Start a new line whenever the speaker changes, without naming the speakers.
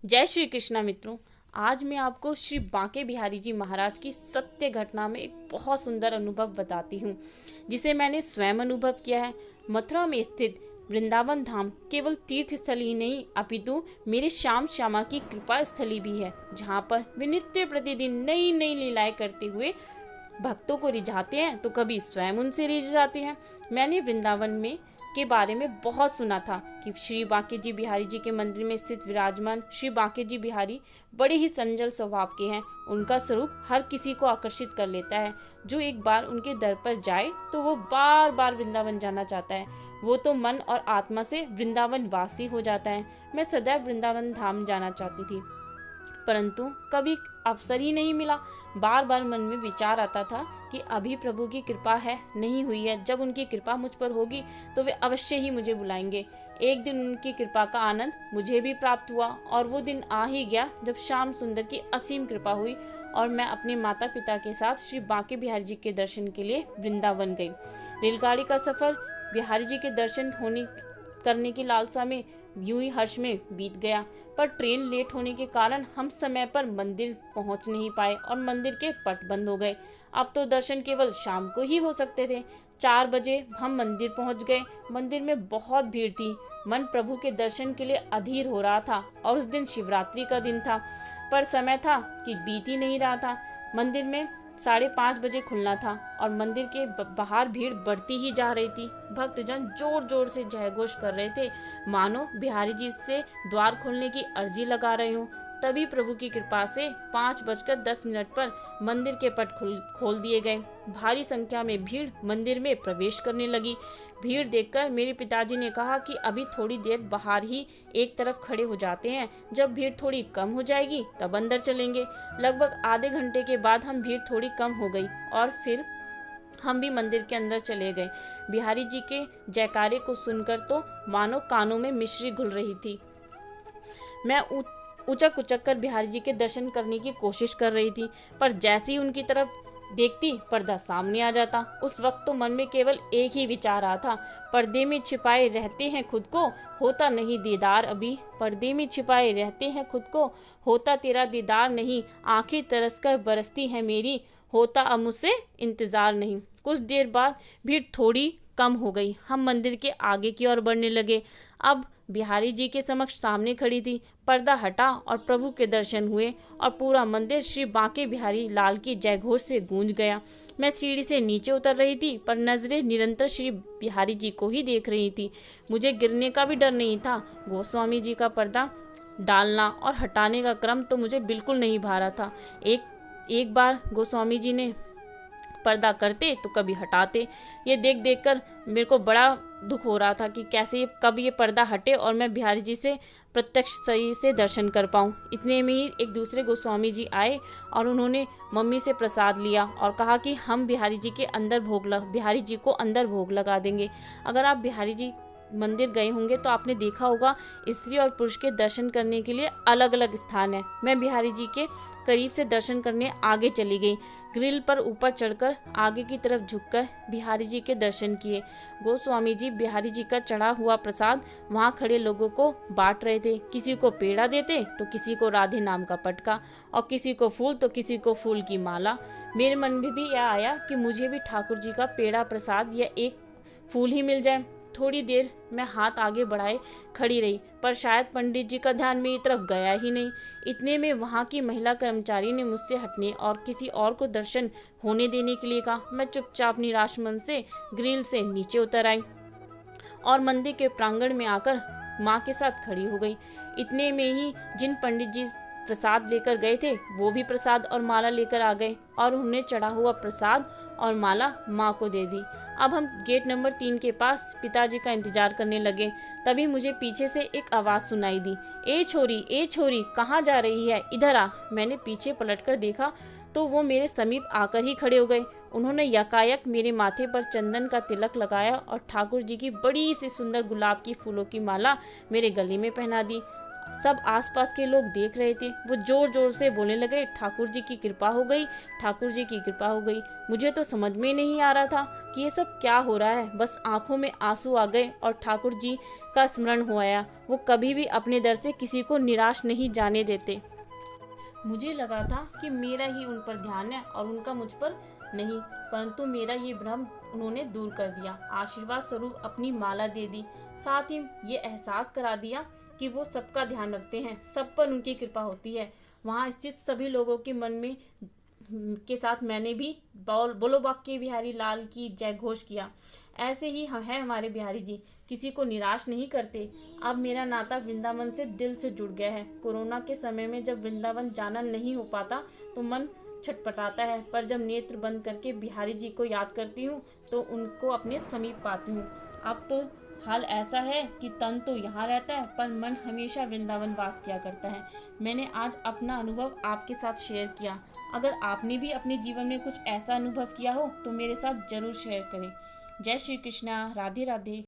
जय श्री कृष्णा मित्रों। आज मैं आपको श्री बांके बिहारी जी महाराज की सत्य घटना में एक बहुत सुंदर अनुभव बताती हूँ, जिसे मैंने स्वयं अनुभव किया है। मथुरा में स्थित वृंदावन धाम केवल तीर्थ स्थल ही नहीं अपितु मेरे श्याम श्यामा की कृपा स्थली भी है, जहाँ पर वे नित्य प्रतिदिन नई नई लीलाएं करते हुए भक्तों को रिझाते हैं तो कभी स्वयं उनसे रिझ जाते हैं। मैंने वृंदावन में के बारे में बहुत सुना था कि श्री बांके जी बिहारी जी के मंदिर में स्थित विराजमान श्री बांके जी बिहारी बड़े ही संजल स्वभाव के हैं। उनका स्वरूप हर किसी को आकर्षित कर लेता है। जो एक बार उनके दर पर जाए तो वो बार बार वृंदावन जाना चाहता है। वो तो मन और आत्मा से वृंदावन वासी हो जाता है। मैं सदैव वृंदावन धाम जाना चाहती थी, परंतु कभी अवसर ही नहीं मिला। बार बार मन में विचार आता था कि अभी प्रभु की कृपा है नहीं हुई है, जब उनकी कृपा मुझ पर होगी तो वे अवश्य ही मुझे बुलाएंगे। एक दिन उनकी कृपा का आनंद मुझे भी प्राप्त हुआ और वो दिन आ ही गया जब श्याम सुंदर की असीम कृपा हुई और मैं अपने माता पिता के साथ श्री बांके बिहारी जी के दर्शन के लिए वृंदावन गई। रेलगाड़ी का सफर बिहारी जी के दर्शन करने की लालसा में यूं ही हर्ष में बीत गया, पर ट्रेन लेट होने के कारण हम समय पर मंदिर पहुंच नहीं पाए और मंदिर के पट बंद हो गए। अब तो दर्शन केवल शाम को ही हो सकते थे। 4 बजे हम मंदिर पहुंच गए। मंदिर में बहुत भीड़ थी। मन प्रभु के दर्शन के लिए अधीर हो रहा था और उस दिन शिवरात्रि का दिन था, पर समय था कि बीत ही नहीं रहा था। मंदिर में 5:30 बजे खुलना था और मंदिर के बाहर भीड़ बढ़ती ही जा रही थी। भक्तजन जोर जोर से जयघोष कर रहे थे, मानो बिहारी जी से द्वार खोलने की अर्जी लगा रहे हो। तभी प्रभु की कृपा से 5:10 पर मंदिर के पट खोल दिए गए। भारी संख्या में भीड़ मंदिर में प्रवेश करने लगी। भीड़ देखकर मेरे पिताजी ने कहा कि अभी थोड़ी देर बाहर ही एक तरफ खड़े हो जाते हैं, जब भीड़ थोड़ी कम हो जाएगी तब अंदर चलेंगे। लगभग आधे घंटे के बाद हम भीड़ थोड़ी कम हो गई और फिर हम भी मंदिर के अंदर चले गए। बिहारी जी के जयकारे को सुनकर तो मानो कानों में मिश्री घुल रही थी। मैं उचक उचक कर बिहारी जी के दर्शन करने की कोशिश कर रही थी, पर जैसे ही उनकी तरफ देखती पर्दा सामने आ जाता। उस वक्त तो मन में केवल एक ही विचार आ था, पर्दे में छिपाए रहते हैं खुद को, होता नहीं दीदार अभी। पर्दे में छिपाए रहते हैं खुद को, होता तेरा दीदार नहीं। आंखें तरस कर बरसती है मेरी, होता अब मुझसे इंतजार नहीं। कुछ देर बाद भीड़ थोड़ी कम हो गई। हम मंदिर के आगे की ओर बढ़ने लगे। अब बिहारी जी के समक्ष सामने खड़ी थी। पर्दा हटा और प्रभु के दर्शन हुए और पूरा मंदिर श्री बांके बिहारी लाल की जयघोष से गूंज गया। मैं सीढ़ी से नीचे उतर रही थी, पर नजरें निरंतर श्री बिहारी जी को ही देख रही थी। मुझे गिरने का भी डर नहीं था। गोस्वामी जी का पर्दा डालना और हटाने का क्रम तो मुझे बिल्कुल नहीं भा रहा था। एक बार गोस्वामी जी ने पर्दा करते तो कभी हटाते। ये देख देख कर मेरे को बड़ा दुख हो रहा था कि कैसे कब ये पर्दा हटे और मैं बिहारी जी से प्रत्यक्ष सही से दर्शन कर पाऊँ। इतने में ही एक दूसरे गोस्वामी जी आए और उन्होंने मम्मी से प्रसाद लिया और कहा कि हम बिहारी जी को अंदर भोग लगा देंगे। अगर आप बिहारी जी मंदिर गए होंगे तो आपने देखा होगा स्त्री और पुरुष के दर्शन करने के लिए अलग अलग स्थान है। मैं बिहारी जी के करीब से दर्शन करने आगे चली गई। ग्रिल पर ऊपर चढ़कर आगे की तरफ झुककर बिहारी जी के दर्शन किए। गोस्वामी जी बिहारी जी का चढ़ा हुआ प्रसाद वहाँ खड़े लोगों को बांट रहे थे। किसी को पेड़ा देते तो किसी को राधे नाम का पटका और किसी को फूल तो किसी को फूल की माला। मेरे मन में भी यह आया कि मुझे भी ठाकुर जी का पेड़ा प्रसाद या एक फूल ही मिल जाए। थोड़ी देर मैं हाथ आगे बढ़ाए खड़ी रही, पर शायद पंडित जी का ध्यान मेरी तरफ गया ही नहीं। इतने में वहाँ की महिला कर्मचारी ने मुझसे हटने और किसी और को दर्शन होने देने के लिए कहा। मैं चुपचाप निराश मन से ग्रिल से नीचे उतर आई और मंदिर के प्रांगण में आकर माँ के साथ खड़ी हो गई। इतने में ही जिन पंडित जी प्रसाद लेकर गए थे वो भी प्रसाद और माला लेकर आ गए और उन्हें चढ़ा हुआ प्रसाद और माला माँ को दे दी। अब हम गेट नंबर 3 के पास पिताजी का इंतजार करने लगे। तभी मुझे पीछे से एक आवाज़ सुनाई दी, ए छोरी कहाँ जा रही है, इधर आ। मैंने पीछे पलटकर देखा तो वो मेरे समीप आकर ही खड़े हो गए। उन्होंने यकायक मेरे माथे पर चंदन का तिलक लगाया और ठाकुर जी की बड़ी सी सुंदर गुलाब की फूलों की माला मेरे गले में पहना दी सब आसपास के लोग देख रहे थे। वो जोर जोर से बोलने लगे, ठाकुर जी की कृपा हो गई, ठाकुर जी की कृपा हो गई। मुझे तो समझ में नहीं आ रहा था कि ये सब क्या हो रहा है। बस आंखों में आंसू आ गए और ठाकुर जी का स्मरण हो आया। वो कभी भी अपने दर से किसी को निराश नहीं जाने देते। मुझे लगा था कि मेरा ही उन पर ध्यान है और उनका मुझ पर नहीं, परंतु मेरा ये भ्रम उन्होंने दूर कर दिया। आशीर्वाद स्वरूप अपनी माला दे दी, साथ ही ये एहसास करा दिया कि वो सबका ध्यान रखते हैं, सब पर उनकी कृपा होती है। वहाँ स्थित सभी लोगों के मन में के साथ मैंने भी बोलो बाके बिहारी लाल की जय घोष किया। ऐसे ही है हमारे बिहारी जी, किसी को निराश नहीं करते। अब मेरा नाता वृंदावन से दिल से जुड़ गया है। कोरोना के समय में जब वृंदावन जाना नहीं हो पाता तो मन छटपटाता है, पर जब नेत्र बंद करके बिहारी जी को याद करती हूँ तो उनको अपने समीप पाती हूँ। अब तो हाल ऐसा है कि तन तो यहाँ रहता है पर मन हमेशा वृंदावन वास किया करता है। मैंने आज अपना अनुभव आपके साथ शेयर किया। अगर आपने भी अपने जीवन में कुछ ऐसा अनुभव किया हो तो मेरे साथ जरूर शेयर करें। जय श्री कृष्णा, राधे राधे।